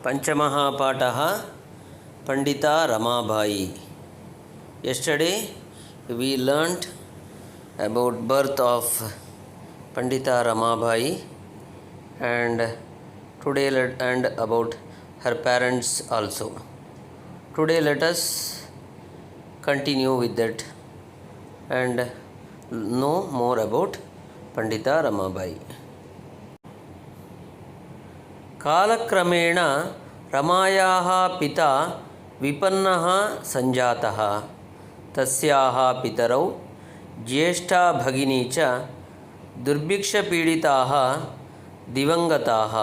पंचमः पाठः Pandita Ramabai. Yesterday we learnt about birth of Pandita Ramabai and and about her parents also. Today let us continue with that and know more about Pandita Ramabai. कालक्रमेण रमायाः पिता विपन्नः सञ्जातः. तस्याः पितरौ ज्येष्ठा भगिनी च दुर्भिक्षपीडिताः दिवङ्गताः.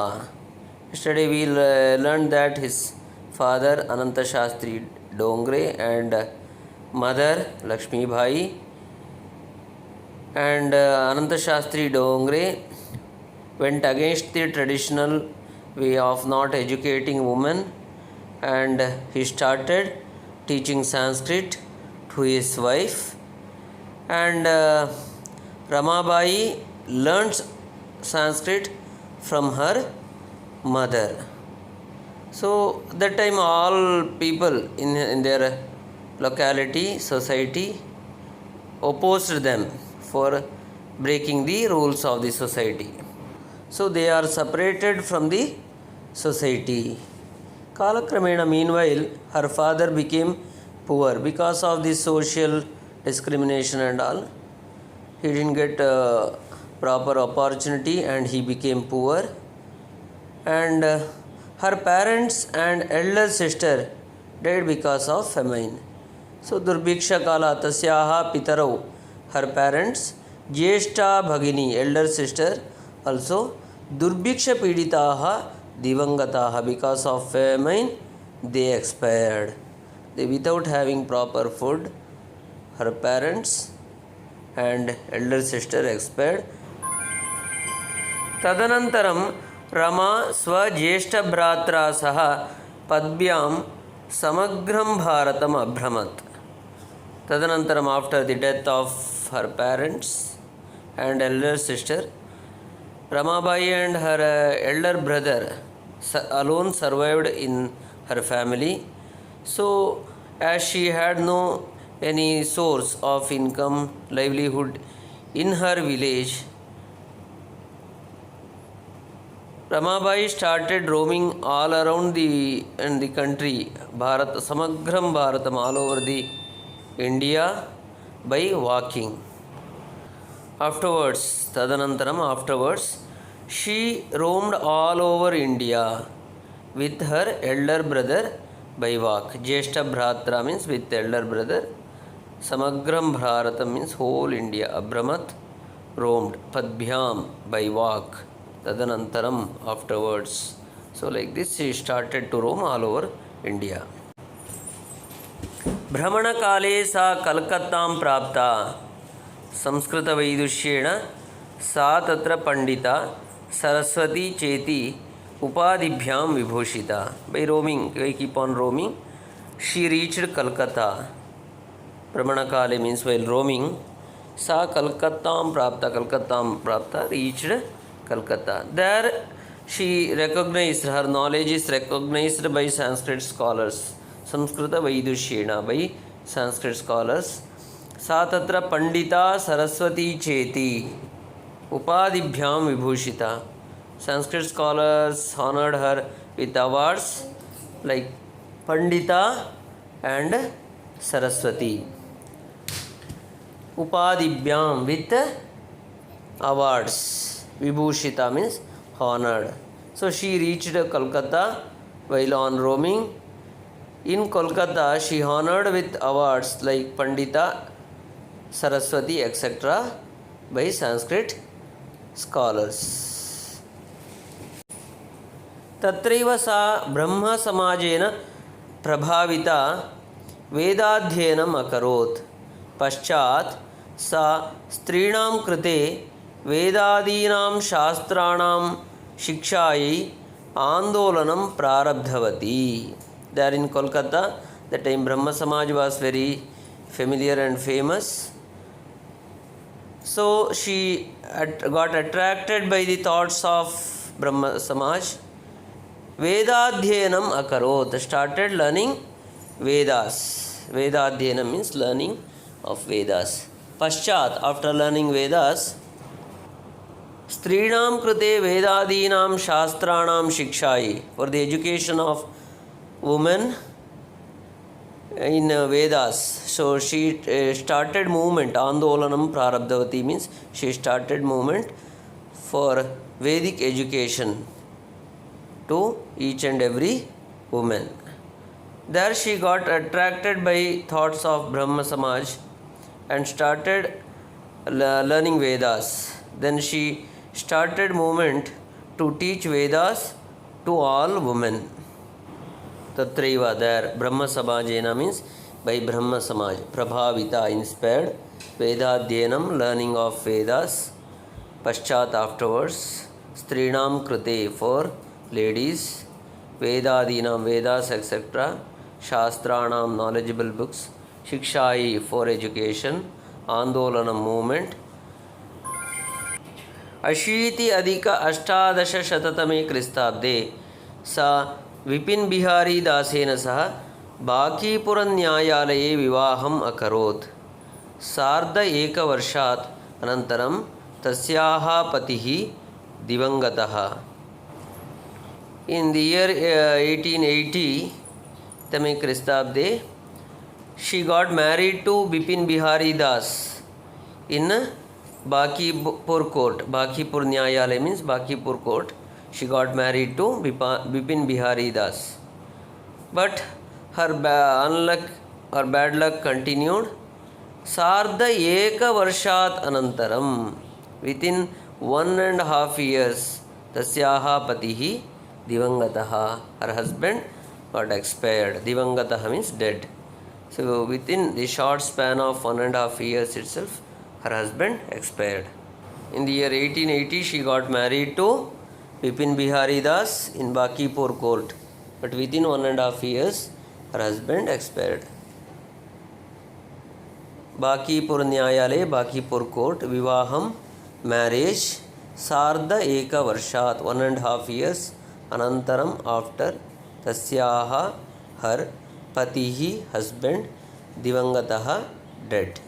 Yesterday we learned that his father Ananta Shastri Dongre and mother Lakshmi Bhai and Ananta Shastri Dongre went against the traditional way of not educating women and he started teaching Sanskrit to his wife, and Ramabai learned Sanskrit from her mother. So that time all people in their locality, society opposed them for breaking the rules of the society. So they are separated from the society. Kalakramena, meanwhile, her father became poor because of the social discrimination and all. He didn't get proper opportunity and he became poor. And her parents and elder sister died because of famine. So Durbhiksha Kala Tasyaha Pitarau, her parents, Jyeshta Bhagini, elder sister, also Durbhiksha Piditaha Divangataha, because of famine they expired. They, without having proper food, her parents and elder sister expired. Tadanantaram Rama Swajyeshta Bhratra Saha Padbyam Samagram Bharatam Abhramat. Tadanantaram, after the death of her parents and elder sister, Ramabai and her elder brother alone survived in her family. So as she had no any source of income, livelihood in her village, Ramabai started roaming all around the country, Bharat, Samagram Bharatam, all over the India by walking. Afterwards, she roamed all over India with her elder brother by walk. Jyeshta Bhratra means with elder brother. Samagram Bharatam means whole India. Abhramat, roamed. Padbhyam, by walk. Tadanantaram, afterwards. So like this she started to roam all over India. Brahmana Kale sa Kalkattam Prapta. Sanskrit वैदुष्येण सा तत्र पंडिता सरस्वती चेति उपाधिभ्यां विभूषिता. by roaming, by keep on roaming, she reached Calcutta. Brahmanakale means while roaming, sa Kalkattam prapta, reached Calcutta. There she recognized, her knowledge is recognized by Sanskrit scholars. Samskrita Vaidushyena, by Sanskrit scholars. सा तत्र पंडिता सरस्वती चेति उपाधिभ्याम विभूषिता. Sanskrit scholars honored her with awards like Pandita and Saraswati. Upadibhyam, with awards. Vibhushita means honored. So she reached Kolkata while on roaming. In Kolkata she honored with awards like Pandita, Saraswati, etc. by Sanskrit scholars. Tatraiva sa Brahma Samajena Prabhavita Vedadhyenam Akarot. Paschat sa Strinam Krite Vedadinam Shastranam Shikshai Andolanam Prarabdhavati. There in Kolkata, the time Brahma Samaj was very familiar and famous. So she got attracted by the thoughts of Brahma Samaj, Vedadhyanam akarot, started learning Vedas. Vedadhyanam means learning of Vedas. Paschat, after learning Vedas, Strinam krute Vedadinam Shastranam Shikshai, for the education of women in Vedas. So she started movement. Andolanam Prarabdhavati means she started movement for Vedic education to each and every woman. There she got attracted by thoughts of Brahma Samaj and started learning Vedas. Then she started movement to teach Vedas to all women. Tatraiva, there Brahma Samajena means by Brahma Samaj. Prabhavita, inspired. Vedadhyanam, learning of Vedas. Paschat, afterwards. Strinam krute, for ladies. Vedadinam, Vedas, etc. Shastranam, knowledgeable books. Shikshai, for education. Andolanam, movement. अशीति अधिक अष्टादश शततमे क्रिस्ताब्दे सा विपिन बिहारी दासेन सह बाकीपुर न्यायालये विवाहम् अकरोत्. सार्ध एकवर्षात् अनन्तरं तस्याः पतिः दिवङ्गतः. In the year 1880 तमे क्रिस्ताब्दे she got married to Bipin Bihari Das in Bakipur court. Bakipur Nyayalaya means Bakipur court. She got married to Bipin Bihari Das. But her bad luck continued. Sardha Eka Varshat Anantaram. Within 1.5 years, Tasyaha Patihi Divangataha. Her husband got expired. Divangataha means dead. So within the short span of 1.5 years itself, her husband expired. In the year 1880, she got married to Bipin Bihari Das in Bakipur court. But within 1.5 years, her husband expired. Bakipur Nyayalaya, Bakipur court, Vivaham, marriage, Sardha Eka Varshat, 1.5 years, Anantaram, after, Tasyaha, her, Patihi, husband, Divangataha, dead.